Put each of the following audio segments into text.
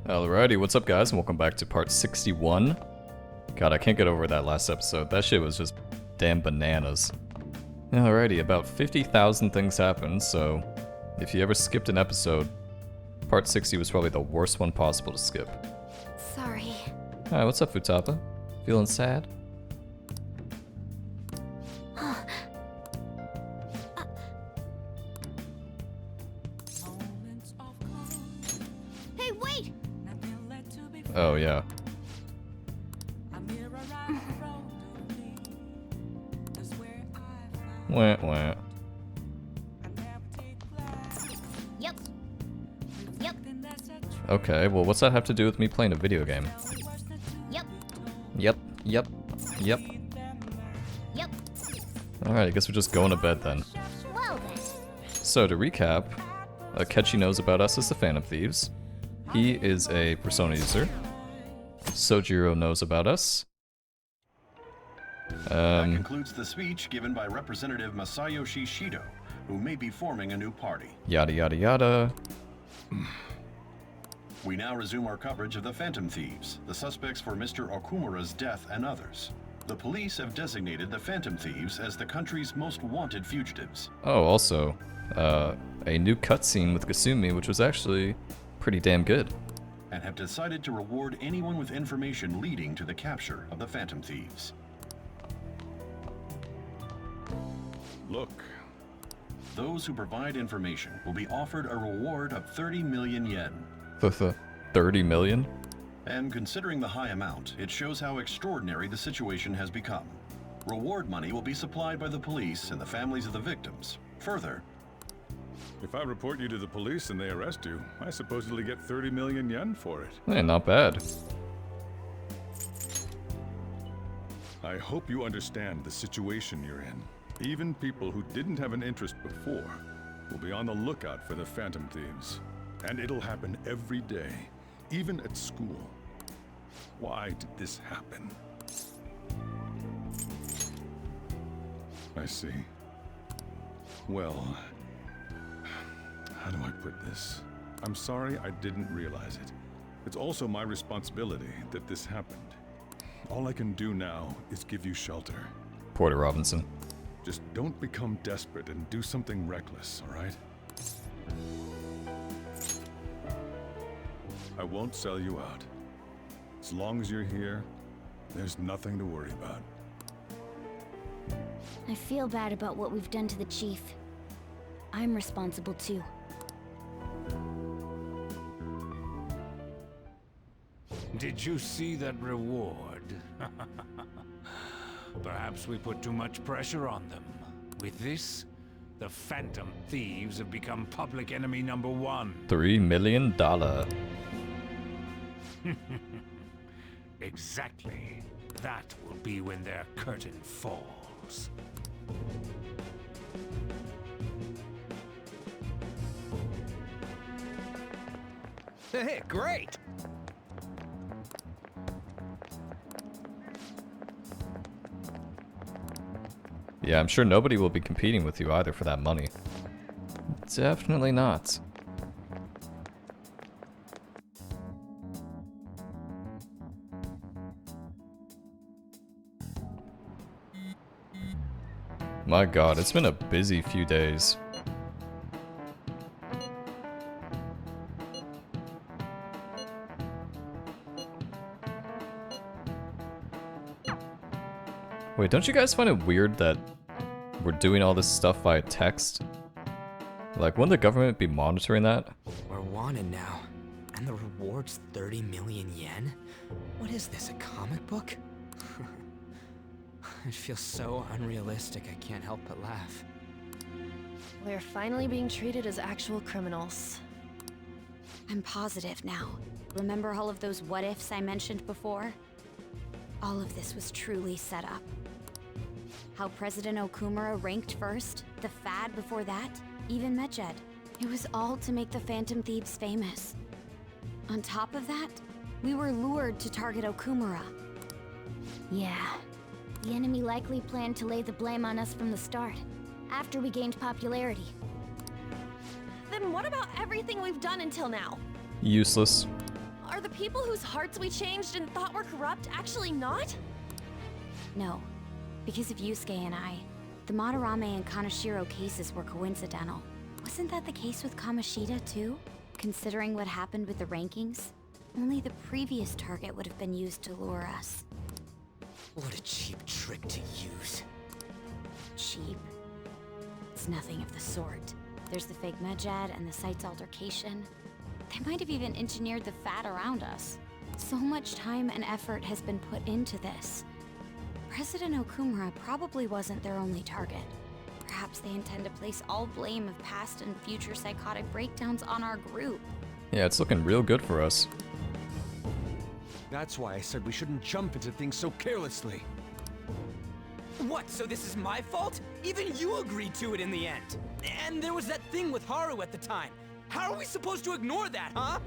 Alrighty, what's up guys, and welcome back to part 61. God, I can't get over that last episode. That shit was just damn bananas. Alrighty, about 50,000 things happened, so if you ever skipped an episode, part 60 was probably the worst one possible to skip. Sorry. Alright, what's up, Futaba? Feeling sad? Hey, wait! Oh, yeah. Wah, wah. Yep. Yep. Okay, well, what's that have to do with me playing a video game? Yep. Yep, yep, yep. Yep. Alright, I guess we're just going to bed then. Well then. So, to recap, Akechi knows about us as the Phantom Thieves. He is a Persona user. Sojiro knows about us. That concludes the speech given by Representative Masayoshi Shido, who may be forming a new party. Yada yada yada. We now resume our coverage of the Phantom Thieves, the suspects for Mr. Okumura's death and others. The police have designated the Phantom Thieves as the country's most wanted fugitives. Oh, also, a new cutscene with Kasumi, which was actually pretty damn good. And have decided to reward anyone with information leading to the capture of the Phantom Thieves. Look. Those who provide information will be offered a reward of 30 million yen. 30 million? And considering the high amount, it shows how extraordinary the situation has become. Reward money will be supplied by the police and the families of the victims. Further, If I report you to the police and they arrest you, I supposedly get 30 million yen for it. Eh, not bad. I hope you understand the situation you're in. Even people who didn't have an interest before will be on the lookout for the Phantom Thieves. And it'll happen every day, even at school. Why did this happen? I see. Well, how do I put this? I'm sorry I didn't realize it. It's also my responsibility that this happened. All I can do now is give you shelter. Porter Robinson. Just don't become desperate and do something reckless, all right? I won't sell you out. As long as you're here, there's nothing to worry about. I feel bad about what we've done to the chief. I'm responsible too. Did you see that reward? Perhaps we put too much pressure on them. With this, the Phantom Thieves have become public enemy number 1. $3 million. Exactly. That will be when their curtain falls. Hey, great! Yeah, I'm sure nobody will be competing with you either for that money. Definitely not. My god, it's been a busy few days. Wait, don't you guys find it weird that we're doing all this stuff via text? Like, wouldn't the government be monitoring that? We're wanted now. And the reward's 30 million yen? What is this, a comic book? It feels so unrealistic, I can't help but laugh. We're finally being treated as actual criminals. I'm positive now. Remember all of those what-ifs I mentioned before? All of this was truly set up. How President Okumura ranked first, the Fad before that, even Medjed. It was all to make the Phantom Thieves famous. On top of that, we were lured to target Okumura. Yeah, the enemy likely planned to lay the blame on us from the start, after we gained popularity. Then what about everything we've done until now? Useless. Are people whose hearts we changed and thought were corrupt actually not? No. Because of Yusuke and I, the Madarame and Kaneshiro cases were coincidental. Wasn't that the case with Kamoshida, too? Considering what happened with the rankings, only the previous target would have been used to lure us. What a cheap trick to use. Cheap? It's nothing of the sort. There's the fake Medjed and the site's altercation. They might have even engineered the fat around us. So much time and effort has been put into this. President Okumura probably wasn't their only target. Perhaps they intend to place all blame of past and future psychotic breakdowns on our group. Yeah, it's looking real good for us. That's why I said we shouldn't jump into things so carelessly. What, so this is my fault? Even you agreed to it in the end. And there was that thing with Haru at the time. How are we supposed to ignore that, huh?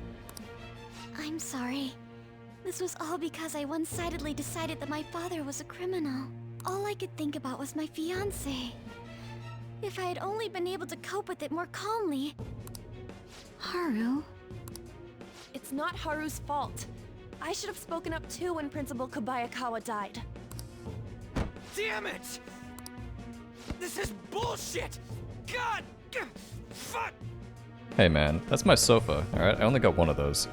I'm sorry. This was all because I one-sidedly decided that my father was a criminal. All I could think about was my fiancé. If I had only been able to cope with it more calmly. Haru? It's not Haru's fault. I should have spoken up too when Principal Kobayakawa died. Damn it! This is bullshit! God! Fuck! Hey man, that's my sofa, alright? I only got one of those.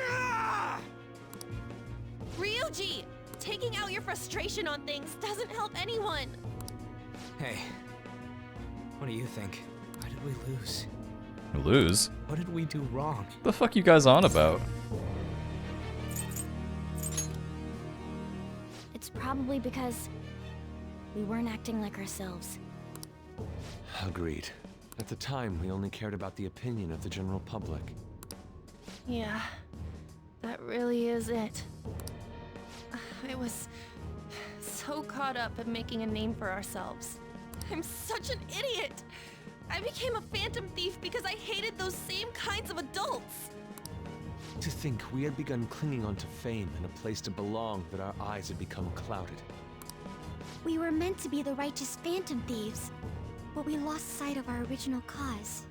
Ah! Ryuji! Taking out your frustration on things doesn't help anyone! Hey, what do you think? Why did we lose? Lose? What did we do wrong? The fuck you guys on about? It's probably because we weren't acting like ourselves. Agreed. At the time, we only cared about the opinion of the general public. Yeah, that really is it. I was so caught up in making a name for ourselves. I'm such an idiot! I became a phantom thief because I hated those same kinds of adults! To think we had begun clinging onto fame and a place to belong that our eyes had become clouded. We were meant to be the righteous phantom thieves, but we lost sight of our original cause.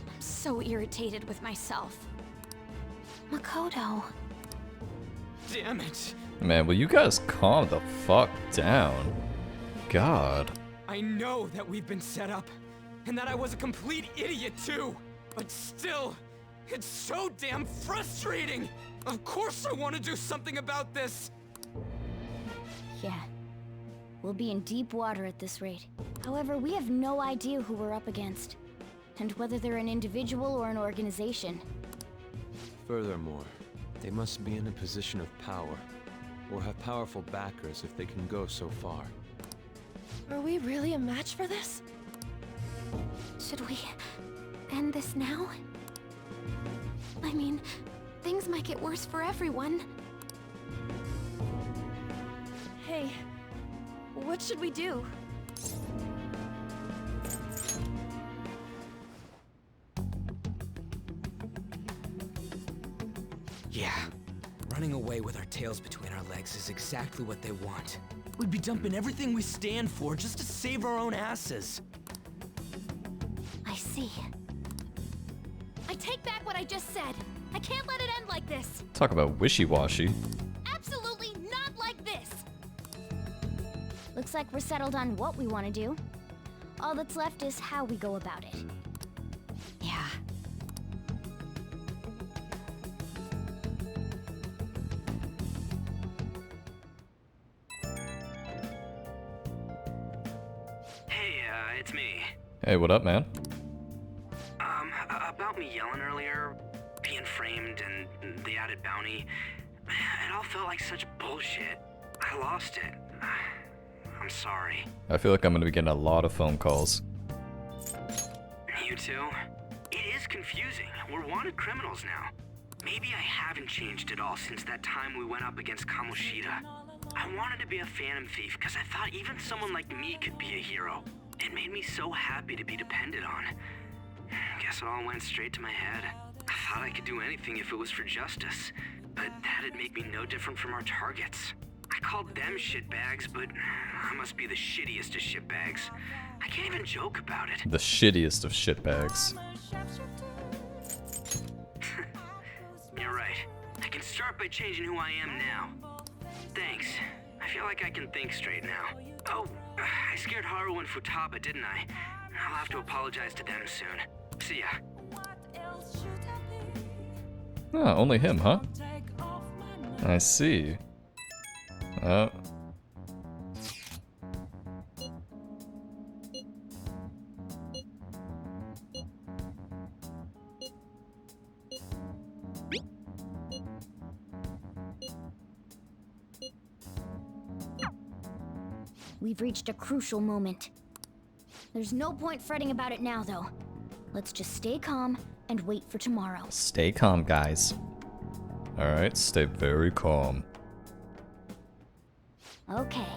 I'm so irritated with myself. Makoto. Damn it! Man, will you guys calm the fuck down? God. I know that we've been set up, and that I was a complete idiot too, but still, it's so damn frustrating! Of course I want to do something about this! Yeah. We'll be in deep water at this rate. However, we have no idea who we're up against, and whether they're an individual or an organization. Furthermore, they must be in a position of power, or have powerful backers if they can go so far. Are we really a match for this? Should we end this now? I mean, things might get worse for everyone. Hey, what should we do? Yeah, running away with our tails between our legs is exactly what they want. We'd be dumping everything we stand for just to save our own asses. I see. I take back what I just said. I can't let it end like this. Talk about wishy-washy. Absolutely not like this. Looks like we're settled on what we want to do. All that's left is how we go about it. Yeah. Hey, it's me. Hey, what up, man? About me yelling earlier, being framed, and the added bounty, it all felt like such bullshit. I lost it. I'm sorry. I feel like I'm gonna be getting a lot of phone calls. You too? It is confusing. We're wanted criminals now. Maybe I haven't changed at all since that time we went up against Kamoshida. I wanted to be a phantom thief because I thought even someone like me could be a hero. It made me so happy to be depended on. Guess it all went straight to my head. I thought I could do anything if it was for justice, but that'd make me no different from our targets. I called them shitbags, but I must be the shittiest of shitbags. I can't even joke about it. The shittiest of shitbags. You're right. I can start by changing who I am now. Thanks. I feel like I can think straight now. Oh, I scared Haru and Futaba, didn't I? I'll have to apologize to them soon. See ya. Oh, only him, huh? I see. We've reached a crucial moment. There's no point fretting about it now, though. Let's just stay calm and wait for tomorrow. Stay calm, guys. Alright, stay very calm. Okay.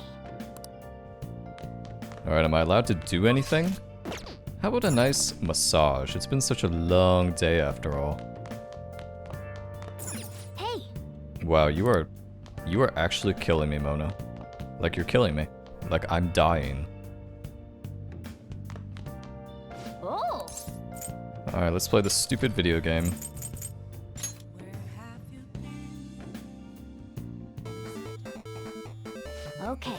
Alright, am I allowed to do anything? How about a nice massage? It's been such a long day after all. Hey! Wow, you are actually killing me, Mona. Like, you're killing me. Like, I'm dying. Oh! Alright, let's play this stupid video game. Okay.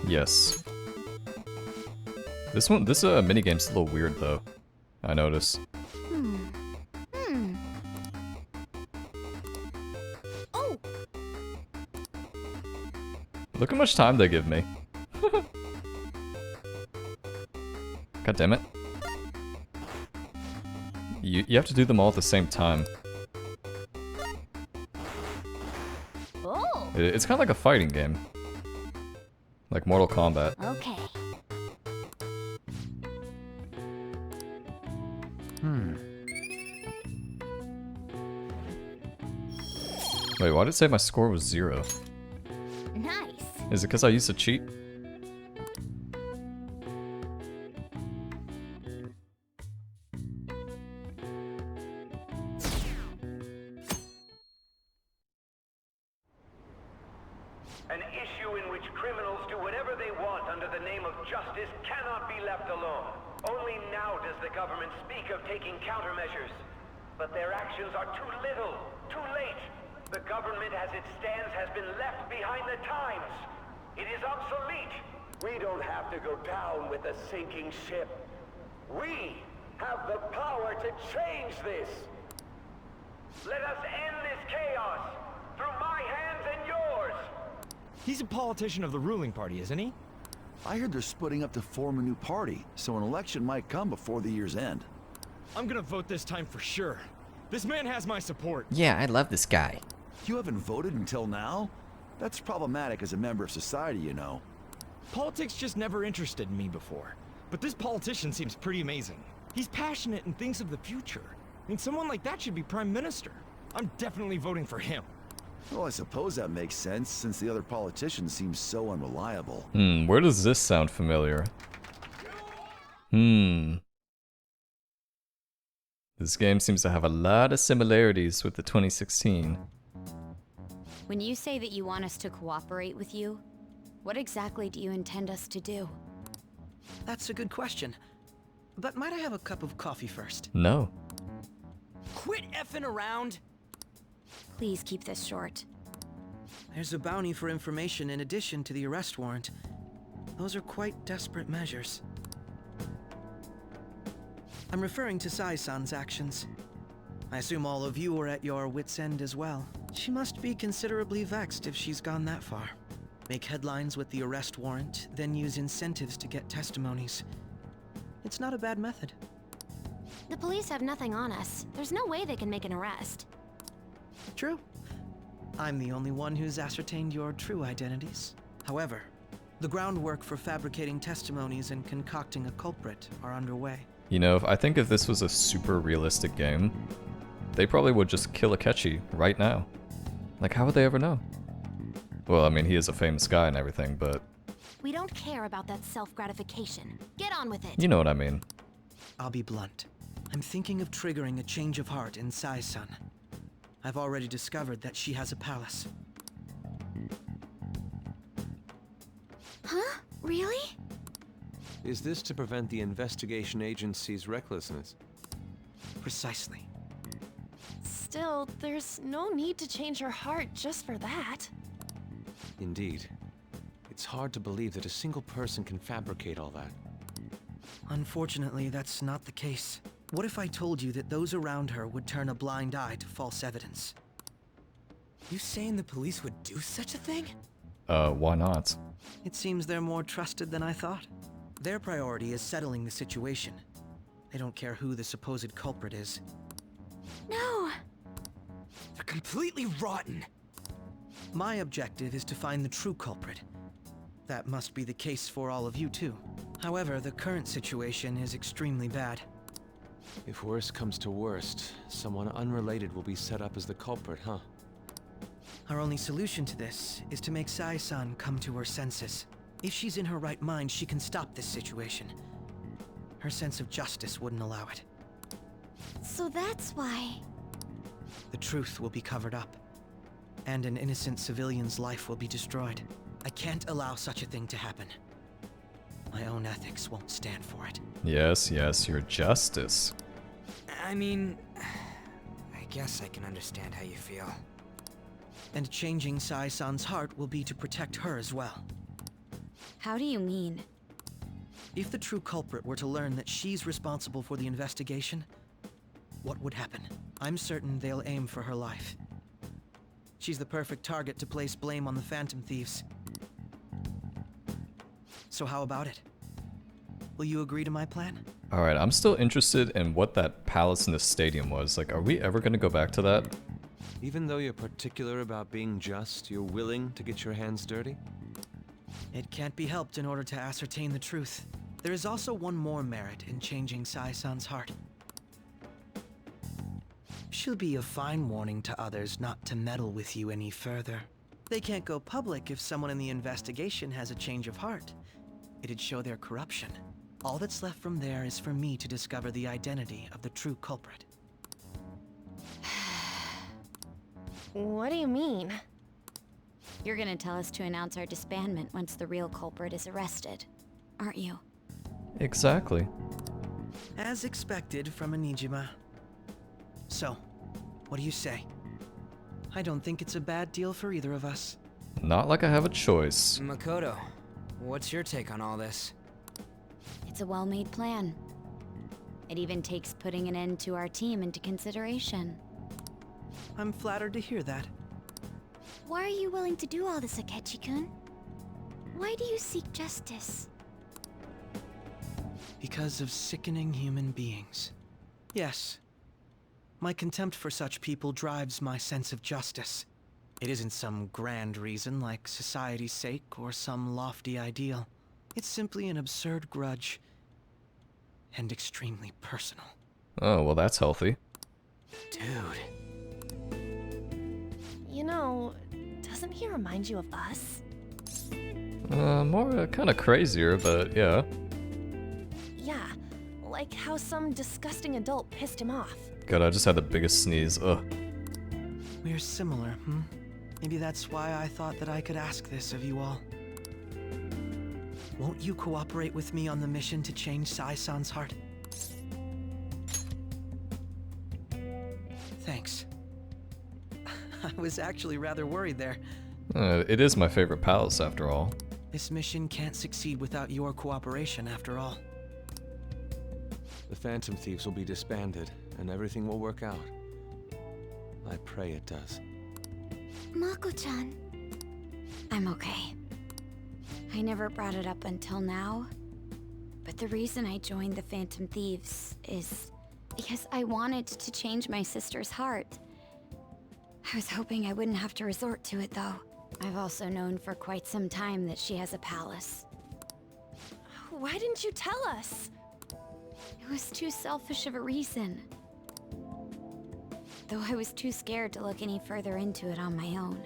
Yes. This minigame's a little weird, though. I notice. Oh! Look how much time they give me. God damn it. You have to do them all at the same time. Oh! It's kind of like a fighting game. Like Mortal Kombat. Okay. Wait, why did it say my score was 0? Nice. Is it because I used a cheat? An issue in which criminals do whatever they want under the name of justice cannot be left alone. Only now does the government speak of taking countermeasures. But their actions are too little, too late. The government as it stands has been left behind the times. It is obsolete. We don't have to go down with a sinking ship. We have the power to change this. Let us end this chaos through my hands and yours. He's a politician of the ruling party, isn't he? I heard they're splitting up to form a new party, so an election might come before the year's end. I'm gonna vote this time for sure. This man has my support. Yeah, I love this guy. You haven't voted until now? That's problematic as a member of society, you know. Politics just never interested me before. But this politician seems pretty amazing. He's passionate and thinks of the future. I mean, someone like that should be prime minister. I'm definitely voting for him. Well, I suppose that makes sense, since the other politicians seem so unreliable. Where does this sound familiar? This game seems to have a lot of similarities with the 2016. When you say that you want us to cooperate with you, what exactly do you intend us to do? That's a good question. But might I have a cup of coffee first? No. Quit effing around! Please keep this short. There's a bounty for information in addition to the arrest warrant. Those are quite desperate measures. I'm referring to Sai-san's actions. I assume all of you are at your wits' end as well. She must be considerably vexed if she's gone that far. Make headlines with the arrest warrant, then use incentives to get testimonies. It's not a bad method. The police have nothing on us. There's no way they can make an arrest. True. I'm the only one who's ascertained your true identities. However, the groundwork for fabricating testimonies and concocting a culprit are underway. You know, I think if this was a super realistic game, they probably would just kill Akechi right now. Like, how would they ever know? Well, I mean, he is a famous guy and everything, but... We don't care about that self-gratification. Get on with it. You know what I mean. I'll be blunt. I'm thinking of triggering a change of heart in Sai-san. I've already discovered that she has a palace. Huh? Really? Is this to prevent the investigation agency's recklessness? Precisely. Still, there's no need to change her heart just for that. Indeed. It's hard to believe that a single person can fabricate all that. Unfortunately, that's not the case. What if I told you that those around her would turn a blind eye to false evidence? You saying the police would do such a thing? Why not? It seems they're more trusted than I thought. Their priority is settling the situation. They don't care who the supposed culprit is. No! They're completely rotten! My objective is to find the true culprit. That must be the case for all of you too. However, the current situation is extremely bad. If worst comes to worst, someone unrelated will be set up as the culprit, huh? Our only solution to this is to make Sai-san come to her senses. If she's in her right mind, she can stop this situation. Her sense of justice wouldn't allow it. So that's why... The truth will be covered up, and an innocent civilian's life will be destroyed. I can't allow such a thing to happen. My own ethics won't stand for it. Yes, yes, your justice. I mean... I guess I can understand how you feel. And changing Sai-san's heart will be to protect her as well. How do you mean? If the true culprit were to learn that she's responsible for the investigation, what would happen? I'm certain they'll aim for her life. She's the perfect target to place blame on the Phantom Thieves. So how about it? Will you agree to my plan? Alright, I'm still interested in what that palace in the stadium was. Like, are we ever gonna go back to that? Even though you're particular about being just, you're willing to get your hands dirty? It can't be helped in order to ascertain the truth. There is also one more merit in changing Sai-san's heart. She'll be a fine warning to others not to meddle with you any further. They can't go public if someone in the investigation has a change of heart. It'd show their corruption. All that's left from there is for me to discover the identity of the true culprit. What do you mean? You're gonna tell us to announce our disbandment once the real culprit is arrested, aren't you? Exactly. As expected from a NIIJIMA. So, what do you say? I don't think it's a bad deal for either of us. Not like I have a choice. Makoto, what's your take on all this? It's a well-made plan. It even takes putting an end to our team into consideration. I'm flattered to hear that. Why are you willing to do all this, Akechi-kun? Why do you seek justice? Because of sickening human beings. Yes. My contempt for such people drives my sense of justice. It isn't some grand reason like society's sake or some lofty ideal. It's simply an absurd grudge. And extremely personal. Oh, well that's healthy. Dude. You know, doesn't he remind you of us? More kinda crazier, but yeah. Yeah, like how some disgusting adult pissed him off. God, I just had the biggest sneeze, ugh. We're similar, Maybe that's why I thought that I could ask this of you all. Won't you cooperate with me on the mission to change Sai-san's heart? Thanks. I was actually rather worried there. It is my favorite palace, after all. This mission can't succeed without your cooperation, after all. The Phantom Thieves will be disbanded, and everything will work out. I pray it does. Mako-chan. I'm okay. I never brought it up until now, but the reason I joined the Phantom Thieves is because I wanted to change my sister's heart. I was hoping I wouldn't have to resort to it, though. I've also known for quite some time that she has a palace. Why didn't you tell us? It was too selfish of a reason. Though I was too scared to look any further into it on my own.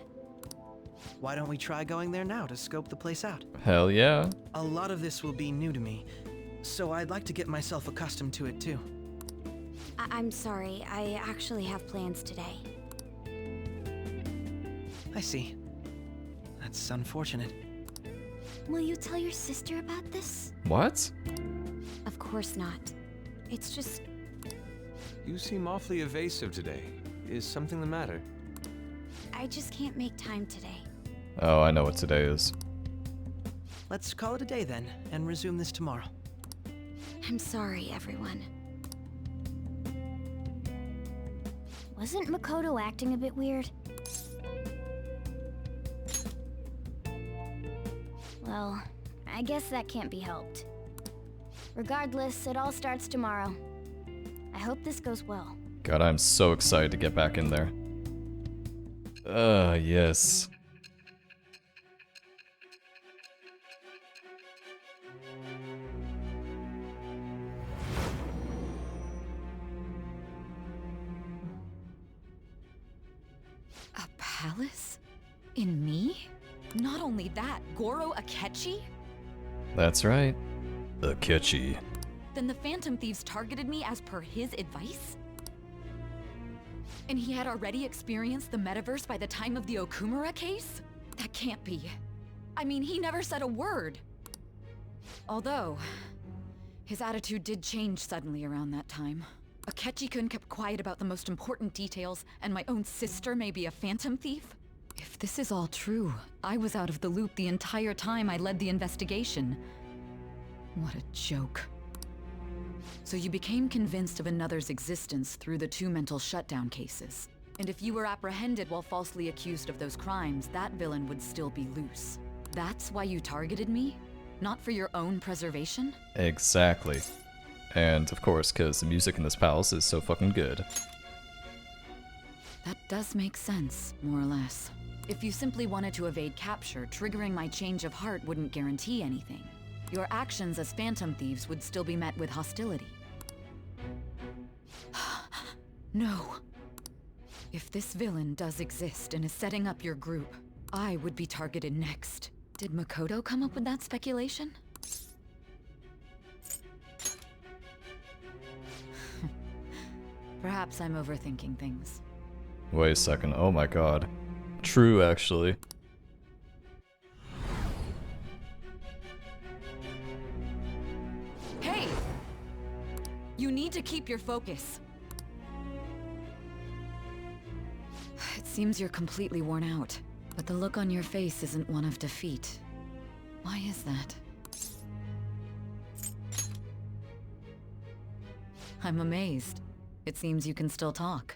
Why don't we try going there now to scope the place out? Hell yeah. A lot of this will be new to me, so I'd like to get myself accustomed to it too. I'm sorry, I actually have plans today. I see. That's unfortunate. Will you tell your sister about this? What? Of course not. It's just... You seem awfully evasive today. is something the matter? I just can't make time today. Oh, I know what today is. Let's call it a day then, and resume this tomorrow. I'm sorry, everyone. Wasn't Makoto acting a bit weird? Well, I guess that can't be helped. Regardless, it all starts tomorrow. I hope this goes well. God, I'm so excited to get back in there. Yes. A palace? In me? Not only that, Goro Akechi? That's right. Akechi. Then the Phantom Thieves targeted me as per his advice? And he had already experienced the metaverse by the time of the Okumura case? That can't be. I mean, he never said a word. Although, his attitude did change suddenly around that time. Akechi-kun kept quiet about the most important details, and my own sister may be a Phantom Thief? If this is all true, I was out of the loop the entire time I led the investigation. What a joke. So you became convinced of another's existence through the 2 mental shutdown cases. And if you were apprehended while falsely accused of those crimes, that villain would still be loose. That's why you targeted me? Not for your own preservation? Exactly. And of course, because the music in this palace is so fucking good. That does make sense, more or less. If you simply wanted to evade capture, triggering my change of heart wouldn't guarantee anything. Your actions as Phantom Thieves would still be met with hostility. No. If this villain does exist and is setting up your group, I would be targeted next. Did Makoto come up with that speculation? Perhaps I'm overthinking things. Wait a second. Oh my god. True, actually. Hey! You need to keep your focus. It seems you're completely worn out, but the look on your face isn't one of defeat. Why is that? I'm amazed. It seems you can still talk.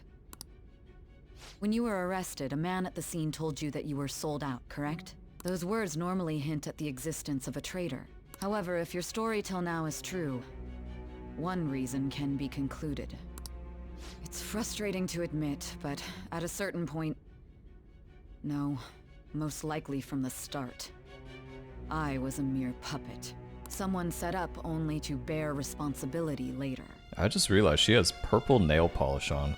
When you were arrested, a man at the scene told you that you were sold out, correct? Those words normally hint at the existence of a traitor. However, if your story till now is true, one reason can be concluded. It's frustrating to admit, but at a certain point... No, most likely from the start. I was a mere puppet. Someone set up only to bear responsibility later. I just realized she has purple nail polish on.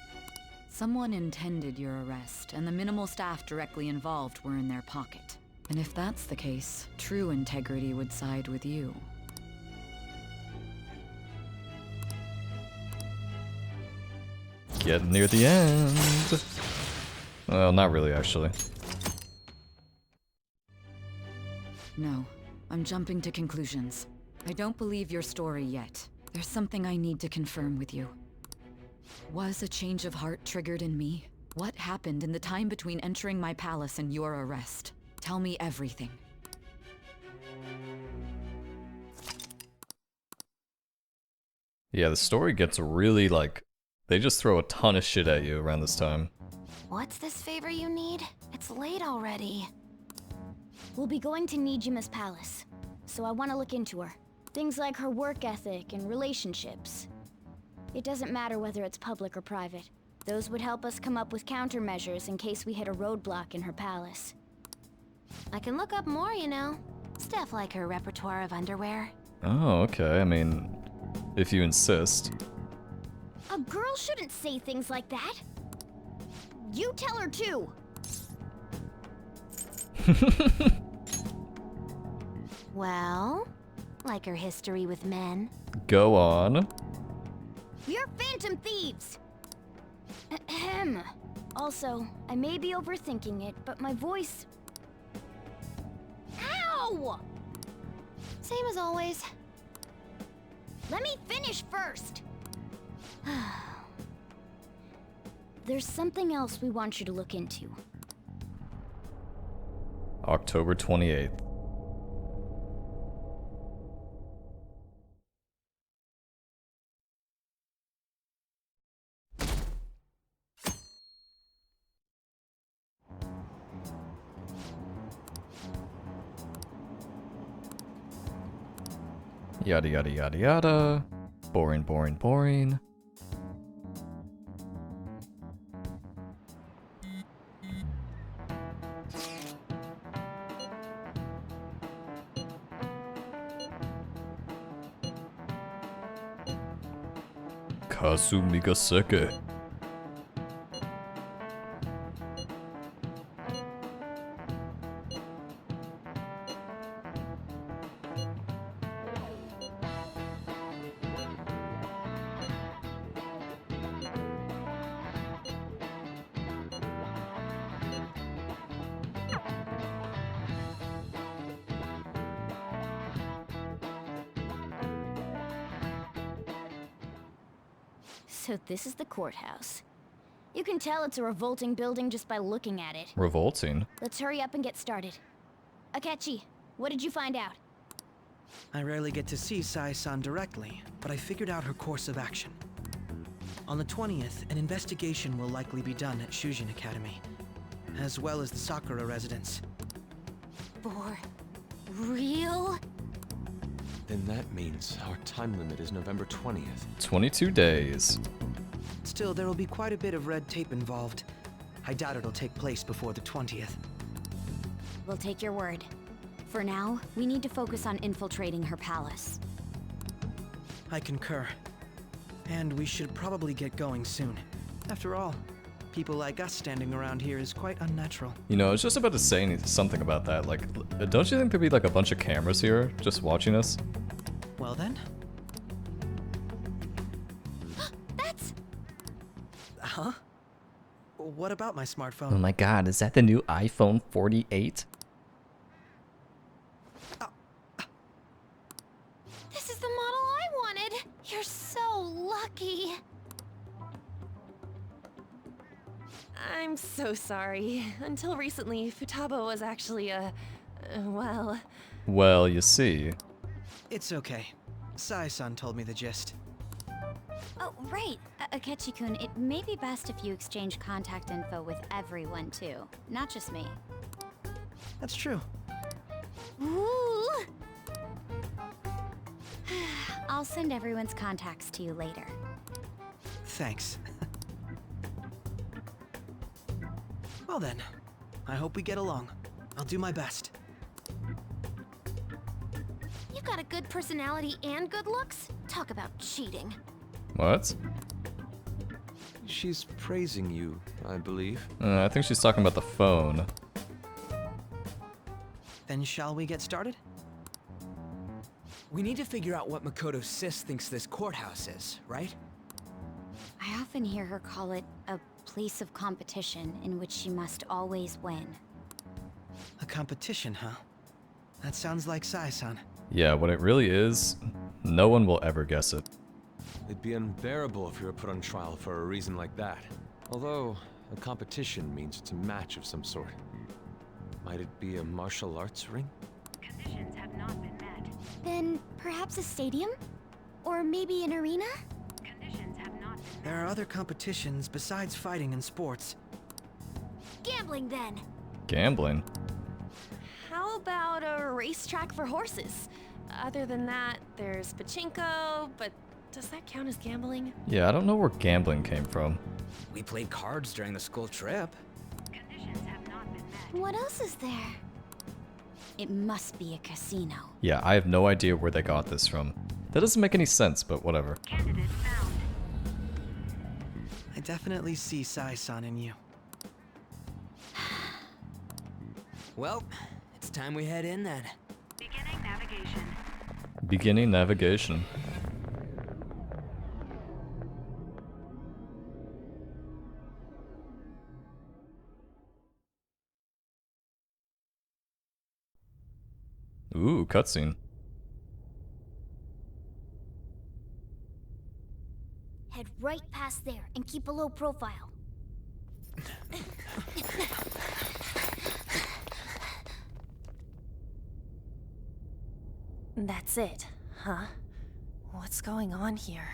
Someone intended your arrest, and the minimal staff directly involved were in their pocket. And if that's the case, true integrity would side with you. Getting near the end. Well, not really, actually. No, I'm jumping to conclusions. I don't believe your story yet. There's something I need to confirm with you. Was a change of heart triggered in me? What happened in the time between entering my palace and your arrest? Tell me everything. Yeah, the story gets really, like... They just throw a ton of shit at you around this time. What's this favor you need? It's late already. We'll be going to NIIJIMA'S palace, so I want to look into her. Things like her work ethic and relationships. It doesn't matter whether it's public or private. Those would help us come up with countermeasures in case we hit a roadblock in her palace. I can look up more, you know. Stuff like her repertoire of underwear. Oh, okay. I mean, if you insist. A girl shouldn't say things like that. You tell her too. Well, like her history with men. Go on. You're Phantom Thieves! Ahem. Also, I may be overthinking it, but my voice... Ow! Same as always. Let me finish first. there's something else we want you to look into. October 28th. Yada yada yada yada. Boring, boring, boring. Kasumigaseke. So this is the courthouse. You can tell it's a revolting building just by looking at it. Revolting? Let's hurry up and get started. Akechi, what did you find out? I rarely get to see Sai-san directly, but I figured out her course of action. On the 20th, an investigation will likely be done at Shujin Academy, as well as the Sakura residence. For real? Then that means our time limit is November 20th. 22 days. Still, there will be quite a bit of red tape involved. I doubt it'll take place before the 20th. We'll take your word. For now, we need to focus on infiltrating her palace. I concur. And we should probably get going soon. After all, people like us standing around here is quite unnatural. You know, I was just about to say something about that. Like, don't you think there'd be like a bunch of cameras here just watching us? Well then. That's... Huh? What about my smartphone? Oh my god, is that the new iPhone 48? This is the model I wanted! You're so lucky! I'm so sorry. Until recently, Futaba was actually well... Well, you see. It's okay. Sai-san told me the gist. Oh, right. Akechi-kun, it may be best if you exchange contact info with everyone, too. Not just me. That's true. Ooh! I'll send everyone's contacts to you later. Thanks. Well then, I hope we get along. I'll do my best. You got a good personality and good looks? Talk about cheating. What? She's praising you, I believe. I think she's talking about the phone. Then shall we get started? We need to figure out what Makoto Sis thinks this courthouse is, right? I often hear her call it a place of competition in which she must always win. A competition, huh? That sounds like Sai-san. Yeah, what it really is, no one will ever guess it. It'd be unbearable if you were put on trial for a reason like that. Although, a competition means it's a match of some sort. Might it be a martial arts ring? Conditions have not been met. Then perhaps a stadium? Or maybe an arena? Conditions have not been met. There are other competitions besides fighting and sports. Gambling, then! Gambling? How about a racetrack for horses? Other than that, there's pachinko, but does that count as gambling? Yeah, I don't know where gambling came from. We played cards during the school trip. Conditions have not been met. What else is there? It must be a casino. Yeah, I have no idea where they got this from. That doesn't make any sense, but whatever. Candidate found. I definitely see Sai-san in you. Well, it's time we head in then. Beginning navigation. Beginning navigation. Ooh, cutscene. Head right past there and keep a low profile. That's it, huh? What's going on here?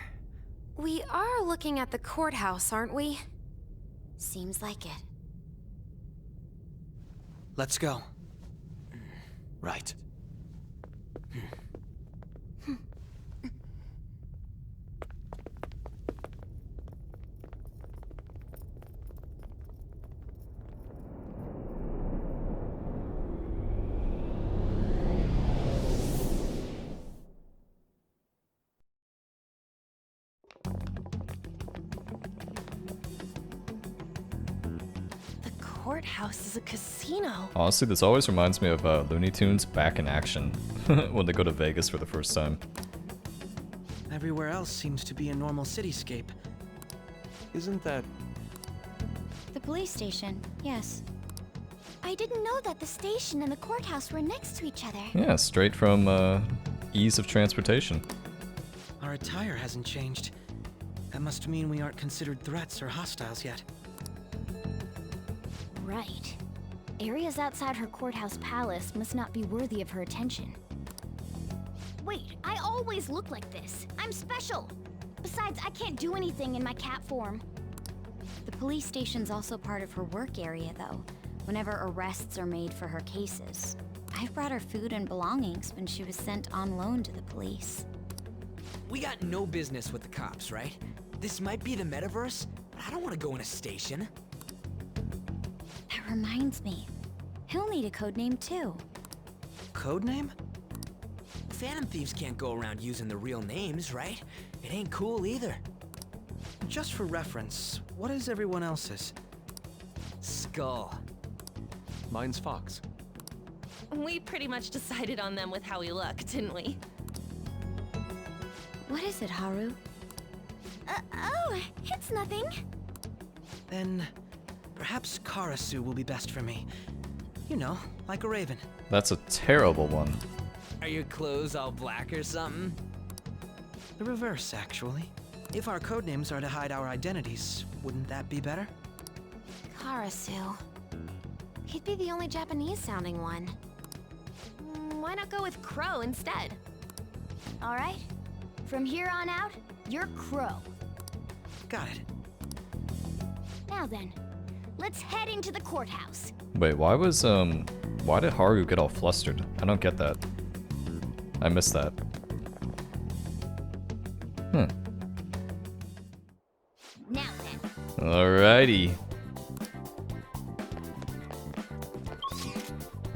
We are looking at the courthouse, aren't we? Seems like it. Let's go. Right. Courthouse is a casino. Honestly, this always reminds me of Looney Tunes Back in Action, when they go to Vegas for the first time. Everywhere else seems to be a normal cityscape. Isn't that... The police station, yes. I didn't know that the station and the courthouse were next to each other. Yeah, straight from ease of transportation. Our attire hasn't changed. That must mean we aren't considered threats or hostiles yet. Right. Areas outside her courthouse palace must not be worthy of her attention. Wait, I always look like this. I'm special. Besides, I can't do anything in my cat form. The police station's also part of her work area, though, whenever arrests are made for her cases. I've brought her food and belongings when she was sent on loan to the police. We got no business with the cops, right? This might be the metaverse, but I don't want to go in a station. That reminds me. He'll need a codename too. Codename? Phantom thieves can't go around using the real names, right? It ain't cool either. Just for reference, what is everyone else's? Skull. Mine's Fox. We pretty much decided on them with how we look, didn't we? What is it, Haru? Oh, it's nothing. Then, perhaps Karasu will be best for me. You know, like a raven. That's a terrible one. Are your clothes all black or something? The reverse, actually. If our codenames are to hide our identities, wouldn't that be better? Karasu. He'd be the only Japanese-sounding one. Why not go with Crow instead? All right. From here on out, you're Crow. Got it. Now then, let's head into the courthouse. Wait, why did Haru get all flustered? I don't get that. I missed that. Now then. Alrighty.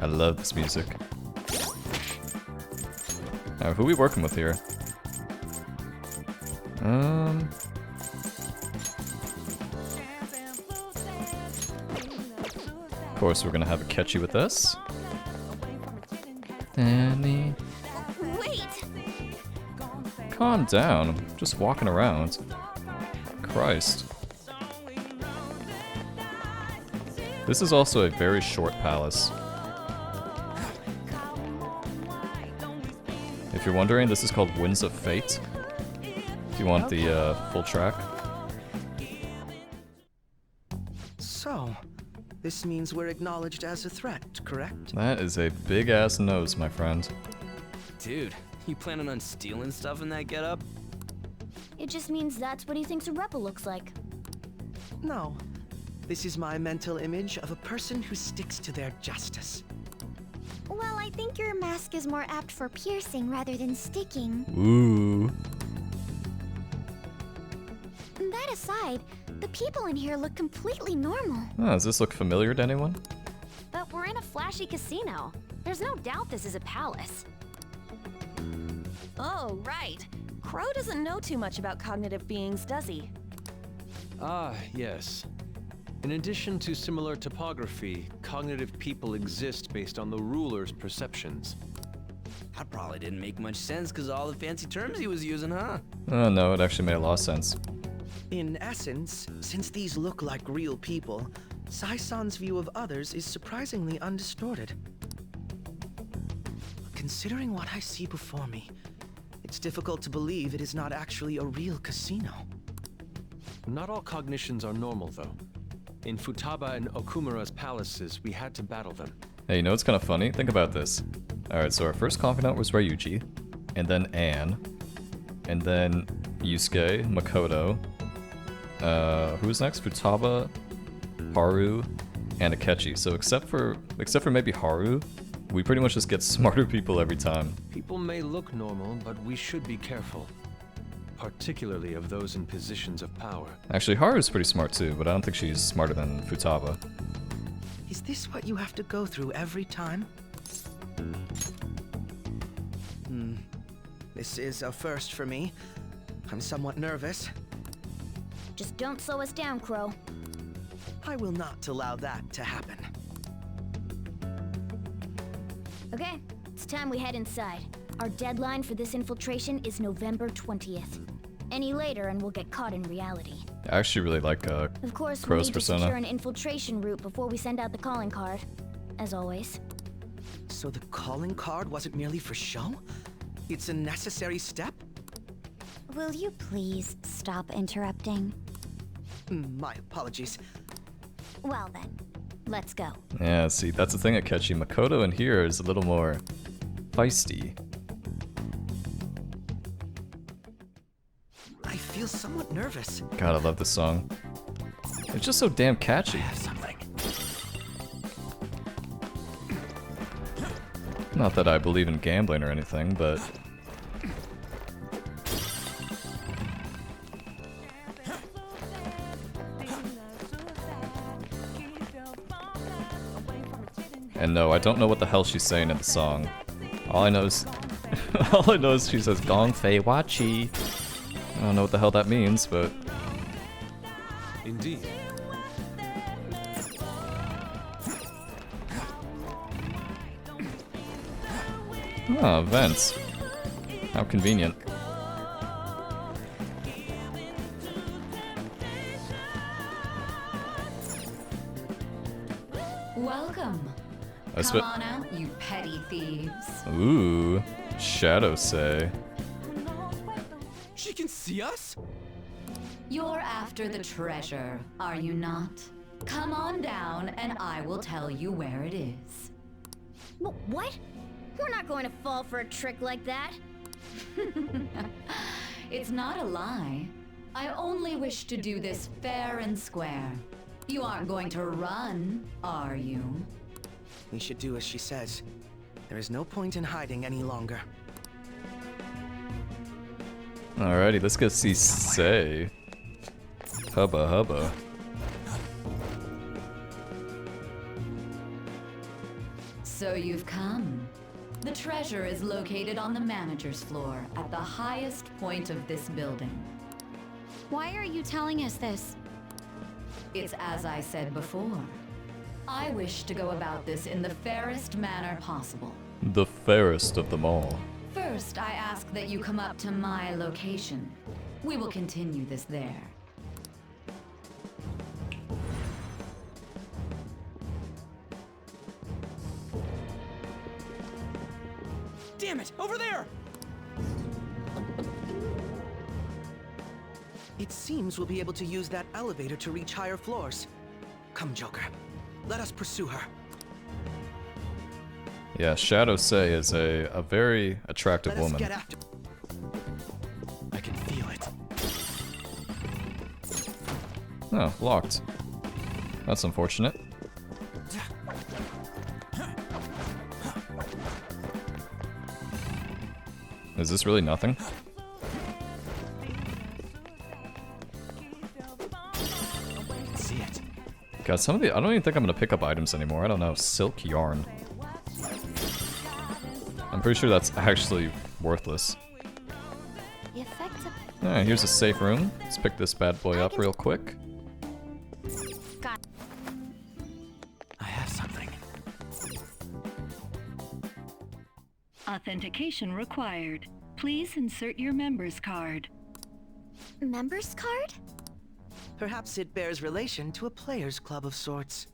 I love this music. Now, who are we working with here? Of course, we're gonna have a catchy with us. Danny. Wait! Calm down. I'm just walking around. Christ. This is also a very short palace. If you're wondering, this is called Winds of Fate. If you want the full track. So, this means we're acknowledged as a threat, correct? That is a big-ass nose, my friend. Dude, you planning on stealing stuff in that getup? It just means that's what he thinks a rebel looks like. No. This is my mental image of a person who sticks to their justice. Well, I think your mask is more apt for piercing rather than sticking. Ooh. That aside, the people in here look completely normal. Oh, does this look familiar to anyone? But we're in a flashy casino. There's no doubt this is a palace. Oh, right. Crow doesn't know too much about cognitive beings, does he? Ah, yes. In addition to similar topography, cognitive people exist based on the ruler's perceptions. That probably didn't make much sense because all the fancy terms he was using, huh? Oh no, it actually made a lot of sense. In essence, since these look like real people, Sai-san's view of others is surprisingly undistorted. Considering what I see before me, it's difficult to believe it is not actually a real casino. Not all cognitions are normal, though. In Futaba and Okumura's palaces, we had to battle them. Hey, you know what's kind of funny? Think about this. Alright, so our first confidant was Ryuji, and then Anne, and then Yusuke, Makoto. Who's next? Futaba, Haru, and Akechi. So except for maybe Haru, we pretty much just get smarter people every time. People may look normal, but we should be careful. Particularly of those in positions of power. Actually, Haru's pretty smart too, but I don't think she's smarter than Futaba. Is this what you have to go through every time? This is a first for me. I'm somewhat nervous. Just don't slow us down, Crow. I will not allow that to happen. Okay, it's time we head inside. Our deadline for this infiltration is November 20th. Any later and we'll get caught in reality. I actually really like Of course, we Crow's need persona. to secure an infiltration route before we send out the calling card. As always. So the calling card wasn't merely for show? It's a necessary step? Will you please stop interrupting? My apologies. Well then, let's go. Yeah, see, that's the thing, Akechi. Makoto in here is a little more feisty. I feel somewhat nervous. God, I love this song. It's just so damn catchy. I have something. Not that I believe in gambling or anything, but... And no, I don't know what the hell she's saying in the song. All I know is... all I know is she says Gong Fei Wachi. I don't know what the hell that means, but... Indeed. Ah, vents. How convenient. Welcome. Come on out, you petty thieves. Ooh, Shadow say. She can see us? You're after the treasure, are you not? Come on down and I will tell you where it is. What? We're not going to fall for a trick like that. It's not a lie. I only wish to do this fair and square. You aren't going to run, are you? We should do as she says. There is no point in hiding any longer. Alrighty, let's go see Sei. Hubba hubba. So you've come. The treasure is located on the manager's floor at the highest point of this building. Why are you telling us this? It's as I said before. I wish to go about this in the fairest manner possible. The fairest of them all. First, I ask that you come up to my location. We will continue this there. Damn it, over there! It seems we'll be able to use that elevator to reach higher floors. Come, Joker. Let us pursue her. Yeah, Shadow Sei is a very attractive Let us woman. get after. I can feel it. Oh, locked. That's unfortunate. Is this really nothing? See it. God, some of the... I don't even think I'm gonna pick up items anymore. I don't know. Silk yarn. I'm pretty sure that's actually worthless. The effects of... Alright, here's a safe room. Let's pick this bad boy up real quick. Got... I have something. Authentication required. Please insert your member's card. Member's card? Perhaps it bears relation to a players' club of sorts.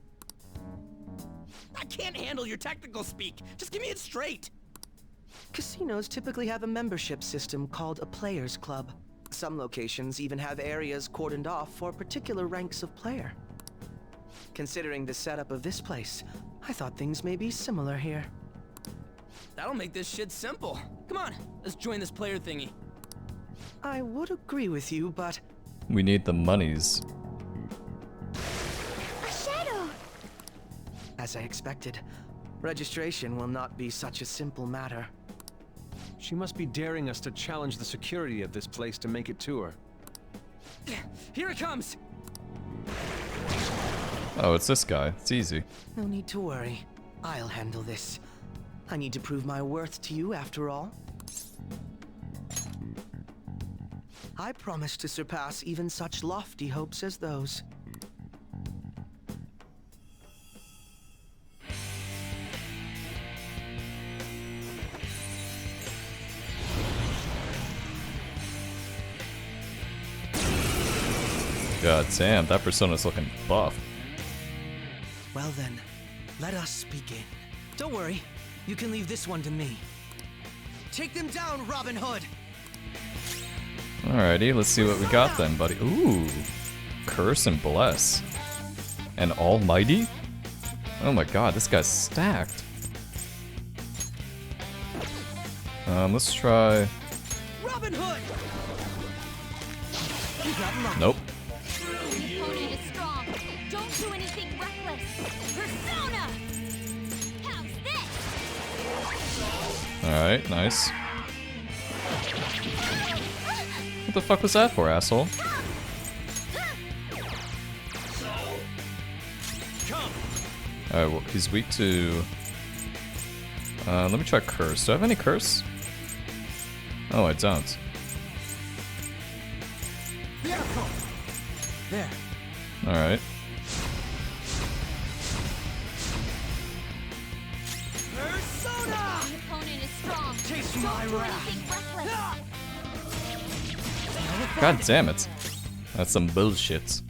I can't handle your technical speak. Just give me it straight. Casinos typically have a membership system called a players' club. Some locations even have areas cordoned off for particular ranks of player. Considering the setup of this place, I thought things may be similar here. That'll make this shit simple. Come on, let's join this player thingy. I would agree with you, but... We need the monies. A shadow! As I expected, registration will not be such a simple matter. She must be daring us to challenge the security of this place to make it to her. Here it comes! Oh, it's this guy. It's easy. No need to worry. I'll handle this. I need to prove my worth to you after all. I promise to surpass even such lofty hopes as those. God damn, that persona's looking buff. Well then, let us begin. Don't worry, you can leave this one to me. Take them down, Robin Hood! Alrighty, let's see what we got then, buddy. Ooh, Curse and Bless. And Almighty? Oh my god, this guy's stacked. Let's try... Robin Hood! You got lucky. Nope. The opponent is strong. Don't do anything reckless. Persona! How's this? Alright, nice. What the fuck was that for, asshole? Alright, well, he's weak to... let me try Curse. Do I have any Curse? Oh, I don't. There. Alright. Persona! The opponent is strong. Taste Don't my do wrath. anything reckless. God damn it. That's some bullshit.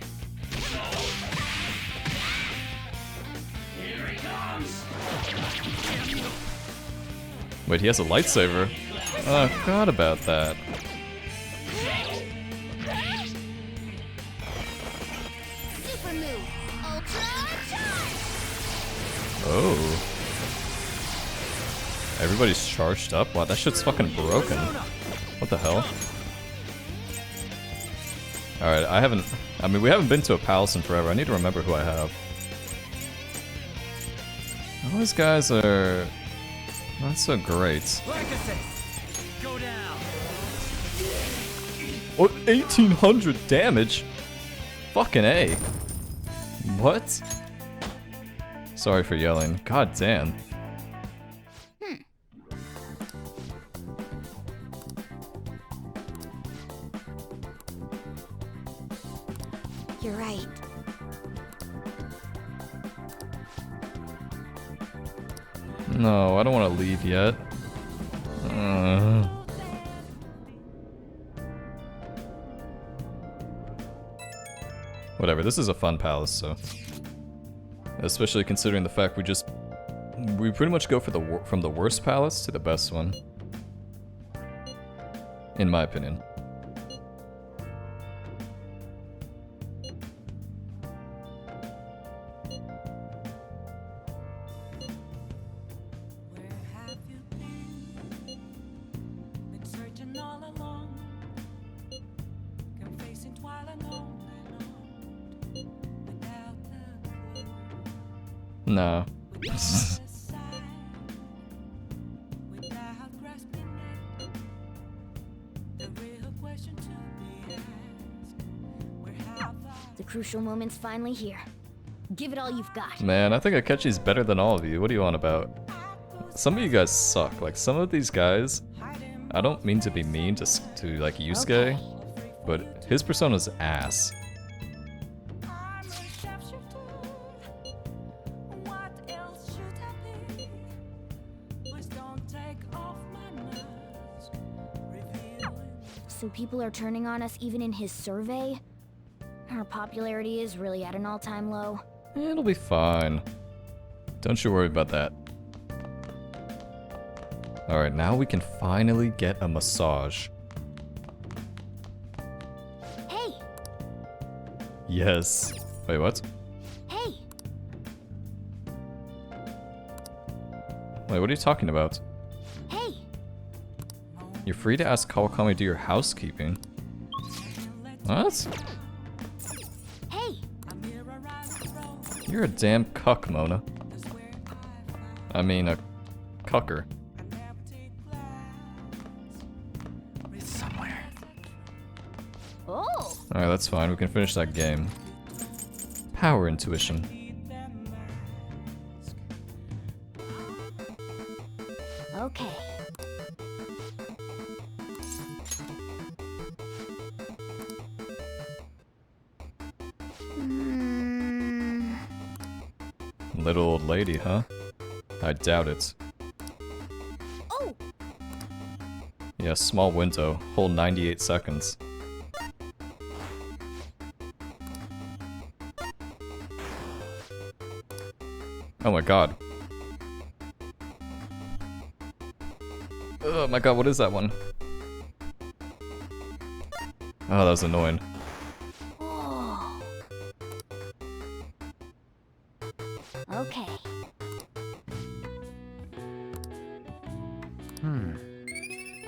Wait, he has a lightsaber? Oh, I forgot about that. Super move. Ultra charge. Oh. Everybody's charged up? Wow, that shit's fucking broken. What the hell? Alright, I mean, we haven't been to a palace in forever. I need to remember who I have. All these guys are not so great. Go down. Oh, 1800 damage? Fucking A. What? Sorry for yelling. God damn. You're right. No, I don't want to leave yet. Whatever, this is a fun palace, so... Especially considering the fact we pretty much go for from the worst palace to the best one. In my opinion. No. The crucial moment's finally here. Give it all you've got. Man, I think Akechi's better than all of you. What do you want about? Some of you guys suck. Like, some of these guys, I don't mean to be mean to like Yusuke, but his persona's ass. So people are turning on us even in his survey? Our popularity is really at an all-time low. It'll be fine. Don't you worry about that. Alright, now we can finally get a massage. Hey! Yes. Wait, what? Hey! Wait, what are you talking about? Hey! You're free to ask Kawakami to do your housekeeping. What? Hey! You're a damn cuck, Mona. I mean, a cucker. Somewhere. Oh! Alright, that's fine. We can finish that game. Power intuition. Okay. Little old lady, huh? I doubt it. Oh! Yeah, small window. Whole 98 seconds. Oh my god. Oh my god, what is that one? Oh, that was annoying. Oh. Okay.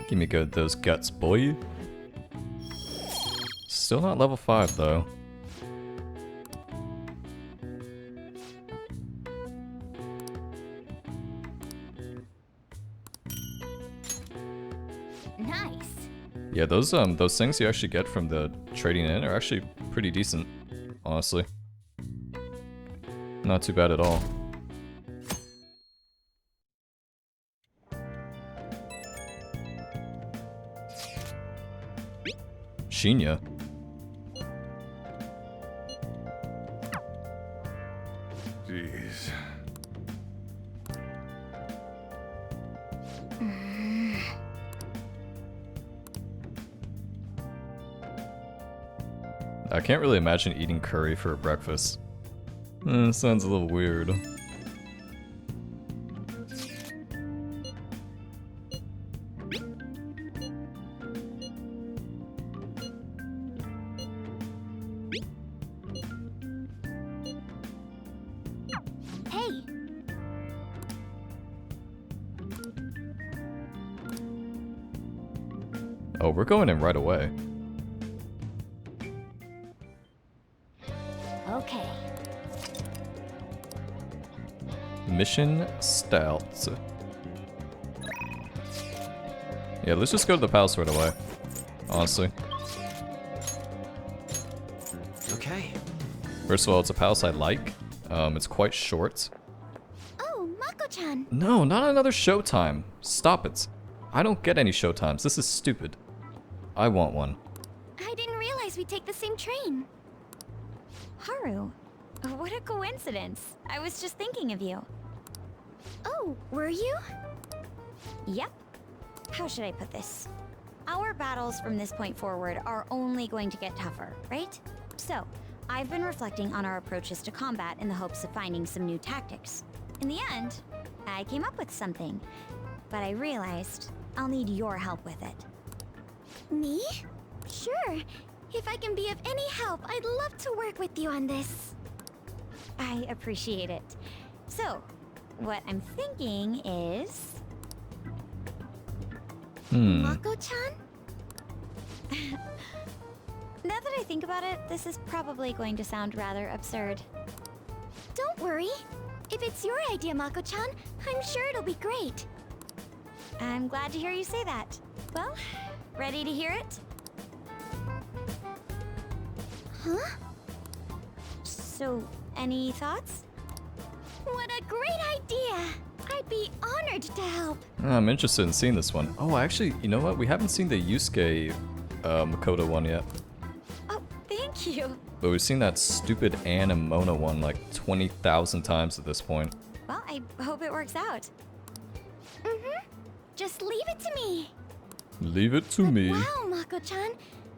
Give me good those guts, boy. Still not level 5 though. Nice. Yeah, those things you actually get from the trading in are actually pretty decent, honestly. Not too bad at all. Shinya. Jeez. I can't really imagine eating curry for breakfast. Sounds a little weird. Hey! Oh, we're going in right away. Okay. Mission Stout. Yeah, let's just go to the palace right away. Honestly. Okay. First of all, it's a palace I like. It's quite short. Oh, Mako-chan! No, not another showtime. Stop it. I don't get any showtimes. This is stupid. I want one. I didn't realize we'd take the same train. Haru, what a coincidence. I was just thinking of you. Oh, were you? Yep. How should I put this? Our battles from this point forward are only going to get tougher, right? So, I've been reflecting on our approaches to combat in the hopes of finding some new tactics. In the end, I came up with something, but I realized I'll need your help with it. Me? Sure. If I can be of any help, I'd love to work with you on this. I appreciate it. So, what I'm thinking is... Mako-chan? Now that I think about it, this is probably going to sound rather absurd. Don't worry. If it's your idea, Mako-chan, I'm sure it'll be great. I'm glad to hear you say that. Well, ready to hear it? Huh? So, any thoughts? What a great idea! I'd be honored to help. I'm interested in seeing this one. Oh, actually, you know what? We haven't seen the Yusuke Makoto one yet. Oh, thank you. But we've seen that stupid Anne and Mona one like 20,000 times at this point. Well, I hope it works out. Just leave it to me. Leave it to me. Wow, Mako-chan.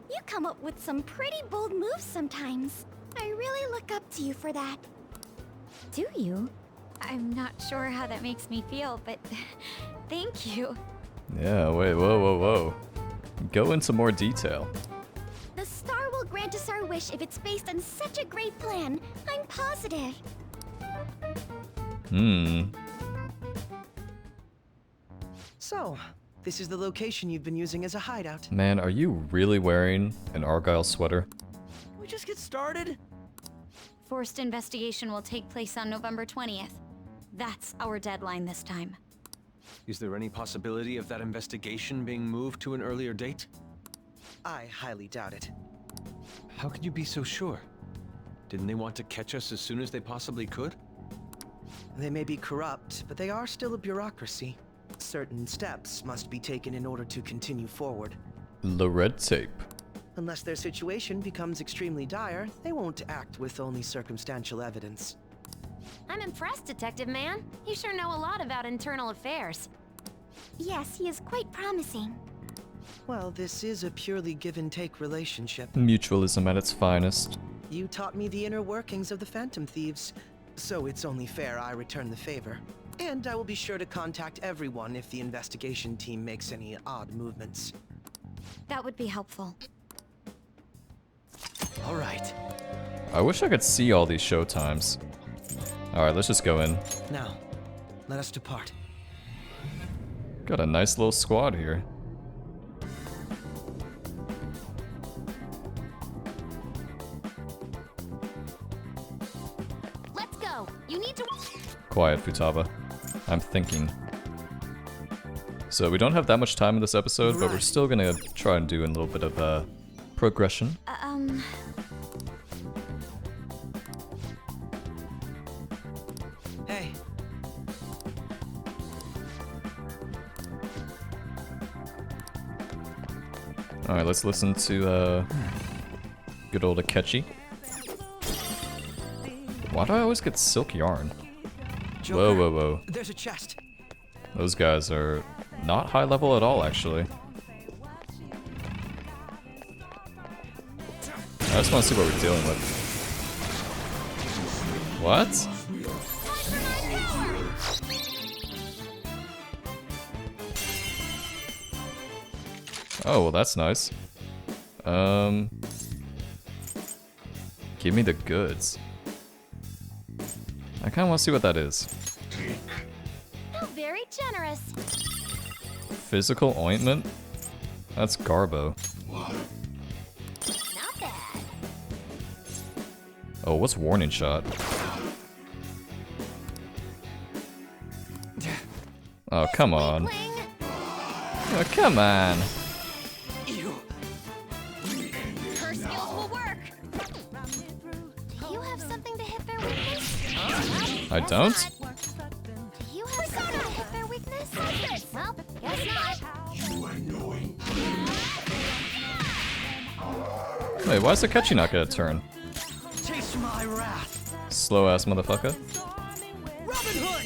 You come up with some pretty bold moves sometimes. I really look up to you for that. Do you? I'm not sure how that makes me feel, but thank you. Yeah, wait, whoa. Go into more detail. The star will grant us our wish if it's based on such a great plan. I'm positive. So, this is the location you've been using as a hideout. Man, are you really wearing an Argyle sweater? We just get started? Forced investigation will take place on November 20th. That's our deadline this time. Is there any possibility of that investigation being moved to an earlier date? I highly doubt it. How can you be so sure? Didn't they want to catch us as soon as they possibly could? They may be corrupt, but they are still a bureaucracy. Certain steps must be taken in order to continue forward. The red tape. Unless their situation becomes extremely dire, they won't act with only circumstantial evidence. I'm impressed, Detective Man. You sure know a lot about internal affairs. Yes, he is quite promising. Well, this is a purely give-and-take relationship. Mutualism at its finest. You taught me the inner workings of the Phantom Thieves, so it's only fair I return the favor. And I will be sure to contact everyone if the investigation team makes any odd movements. That would be helpful. All right. I wish I could see all these show times. Alright, let's just go in. Now, let us depart. Got a nice little squad here. Let's go. You need to... Quiet, Futaba. I'm thinking. So we don't have that much time in this episode, but we're still gonna try and do a little bit of progression. Hey. Alright, let's listen to good old Akechi. Why do I always get silk yarn? Joker, Whoa, whoa, whoa. There's a chest. Those guys are not high level at all, actually. I just want to see what we're dealing with. What? Oh, well that's nice. Give me the goods. I kinda wanna see what that is. How very generous. Physical ointment? That's Garbo. Not bad. Oh, what's warning shot? Oh, come on. Oh, come on. Her skills will work. Do you have something to hit their weakness? I don't? Do you have something to hit their weakness? Well, guess not. Wait, why is Akechi not gonna turn? Taste my wrath. Slow ass motherfucker. Robin Hood.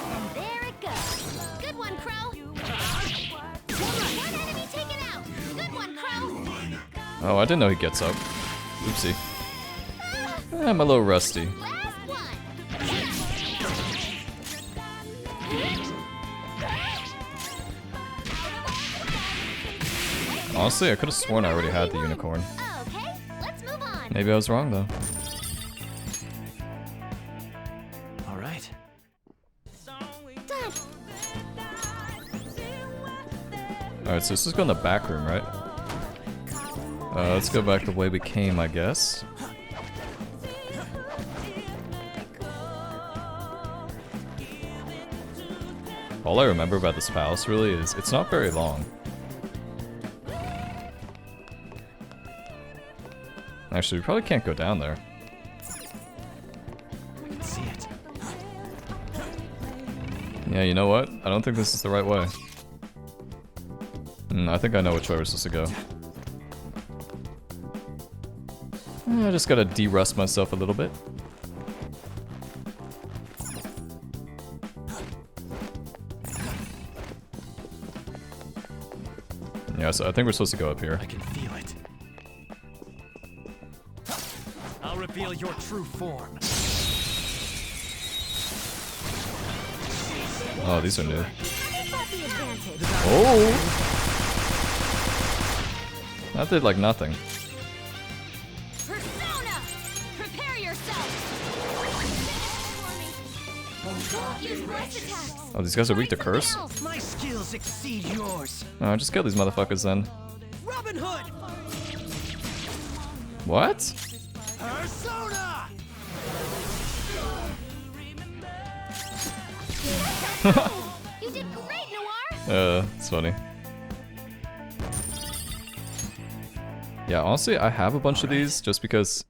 And there it goes. Good one, Crow. One enemy taken out. Good one, Crow. Oh, I didn't know he gets up. Oopsie. I'm a little rusty. Last one. Honestly, I could have sworn I already had the unicorn. Okay, let's move on. Maybe I was wrong though. All right. Done. Alright, so this is going to the back room, right? Let's go back the way we came, I guess. All I remember about this palace really is it's not very long. Actually, we probably can't go down there. I can see it. Yeah, you know what? I don't think this is the right way. I think I know which way we're supposed to go. I just gotta de-rust myself a little bit. Yeah, so I think we're supposed to go up here. I can feel it. I'll reveal your true form. Oh, these are new. Got the advantage. Oh! That did like nothing. Persona! Prepare yourself! Oh, these guys are weak to curse? My skills exceed yours. Oh, just kill these motherfuckers then. Robin Hood! What? Persona! You did great, Noir! It's funny. Yeah, honestly, I have a bunch of these just because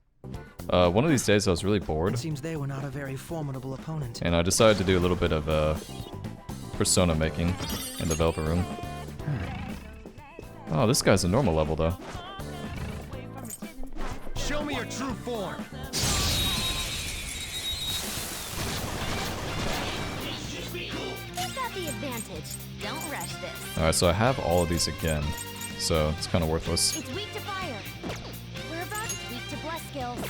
one of these days I was really bored. It seems they were not a very formidable opponent. And I decided to do a little bit of persona making in the developer room. Oh, this guy's a normal level though. Show me your true form. You've got the advantage. Don't rush this. Alright, so I have all of these again, so it's kind of worthless. It's weak to fire. We're about weak to bless skills.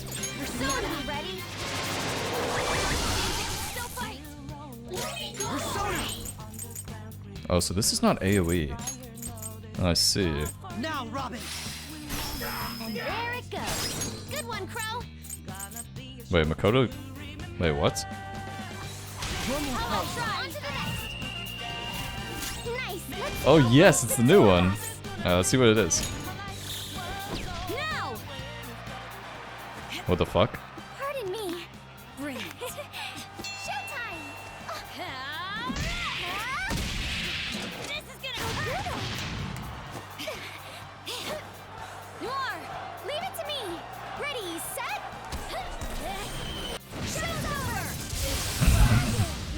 Persona, ready? Still fight. Persona! Oh, so this is not AoE. I see. Now, Robin! And there it goes. Good one, Crow. Wait, Makoto? Wait, what? I'll try. On to the next. Nice. Let's Oh go. yes, it's the new one. Let's see what it is. Now. What the fuck? Pardon me. Brilliant. Showtime. This is gonna hurt. Noir, leave it to me. Ready, set. Show's over.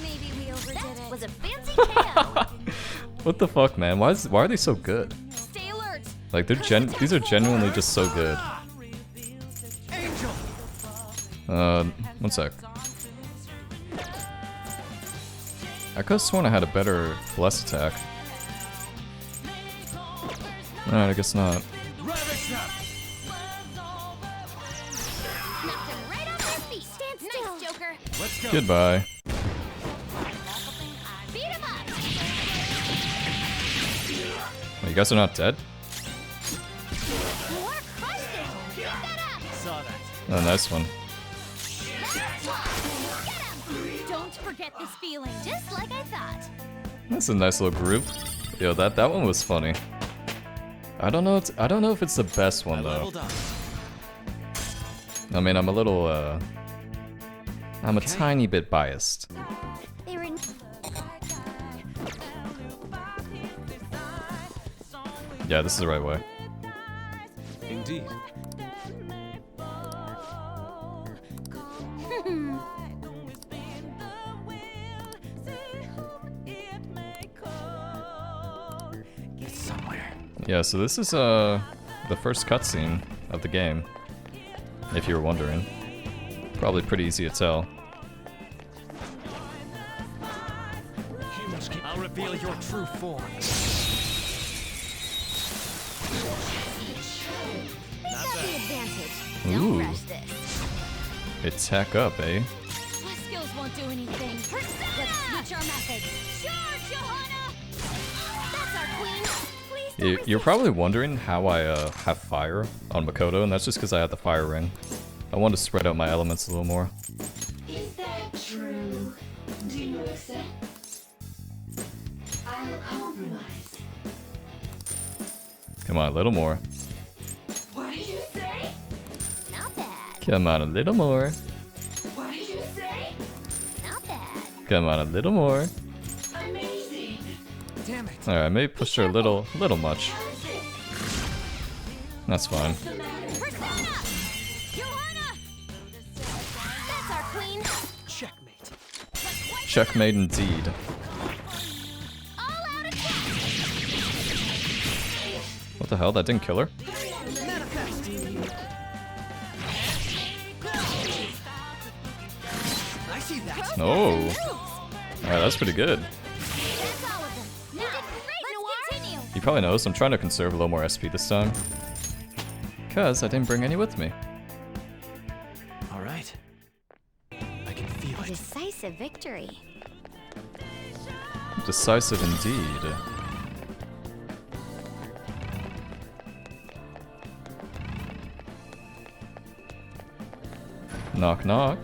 Maybe we overdid it. That was a fancy KO. What the fuck, man? Why are they so good? Stay alert. Like these are genuinely just so good. Angel! One sec. I could've sworn I had a better bless attack. Alright, I guess not. Knocked him right off their feet. Stand still. Nice, Joker. Let's go. Goodbye. Beat him up. Wait, you guys are not dead? Noir crushed it. Keep that up. Saw that. Oh, nice one. Get him. Don't forget this feeling. Just like I thought. That's a nice little group. Yo, that one was funny. I don't know if it's the best one though. I mean, I'm a little I'm a tiny bit biased. They were in Yeah, this is the right way. Indeed. It's somewhere. Yeah, so this is the first cutscene of the game, if you were wondering. Probably pretty easy to tell. I'll reveal your true form. We've got the advantage. Ooh. Don't rush this. Attack up, eh? My skills won't do anything. Let's switch our methods. Charge, Johanna! That's our queen. Please don't You're probably wondering how I have fire on Makoto, and that's just because I have the fire ring. I wanted to spread out my elements a little more. Is that true? Do you accept? I'll compromise. Come on, a little more. What did you say? Not bad. Come on, a little more. What did you say? Not bad. Come on, a little more. Amazing. Damn it. Alright, I may push her a little much. That's fine. Persona! Johanna! That's our queen. Checkmate. Checkmate indeed. All out attack. What the hell? That didn't kill her? Manifest. I see that. Oh. Alright, that's pretty good. That's all of them. You did great, Noir. Continue. You probably noticed I'm trying to conserve a little more SP this time. Because I didn't bring any with me. All right. I can feel A it. decisive victory. Decisive indeed. Knock knock.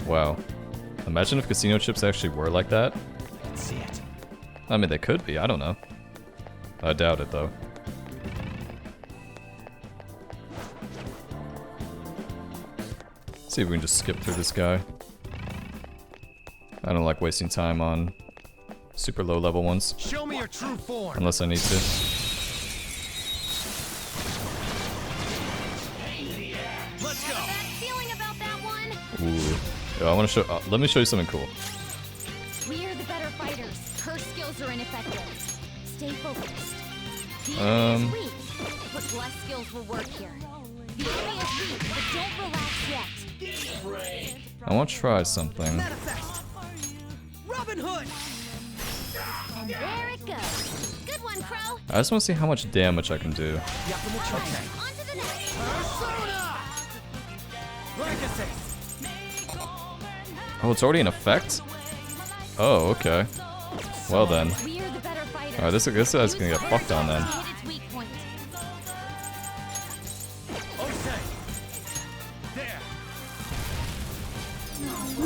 Wow. Imagine if casino chips actually were like that. Let's see it. I mean, they could be. I don't know. I doubt it, though. See if we can just skip through this guy. I don't like wasting time on super low level ones. Show me your true form. Unless I need to. Let's go. Feeling about that one? Ooh. Yeah, I want to show. Let me show you something cool. We're the better fighters. Her skills are ineffective. Stay focused. The Um. enemy is weak, but less skills will work here. The enemy is weak, but don't relax yet. I want to try something. Manifest! Robin Hood! And there it goes. Good one, Crow. I just want to see how much damage I can do. Okay. On to the next. Persona! Legacy! Oh, it's already in effect? Oh, okay. Well then. We're the better fighters. Alright, this guy's gonna get fucked on then. Hit its weak point. Okay. There.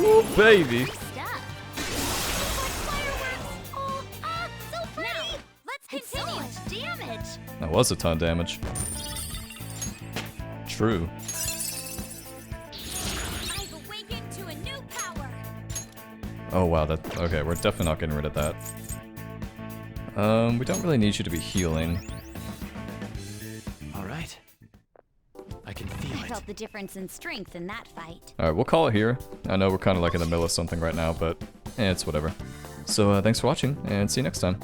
Ooh, baby. That was a ton of damage. True. I've awakened to a new power. Oh wow, that okay, we're definitely not getting rid of that. We don't really need you to be healing. Alright. I can feel I it. felt the difference in strength in that fight. Alright, we'll call it here. I know we're kinda like in the middle of something right now, but it's whatever. So thanks for watching and see you next time.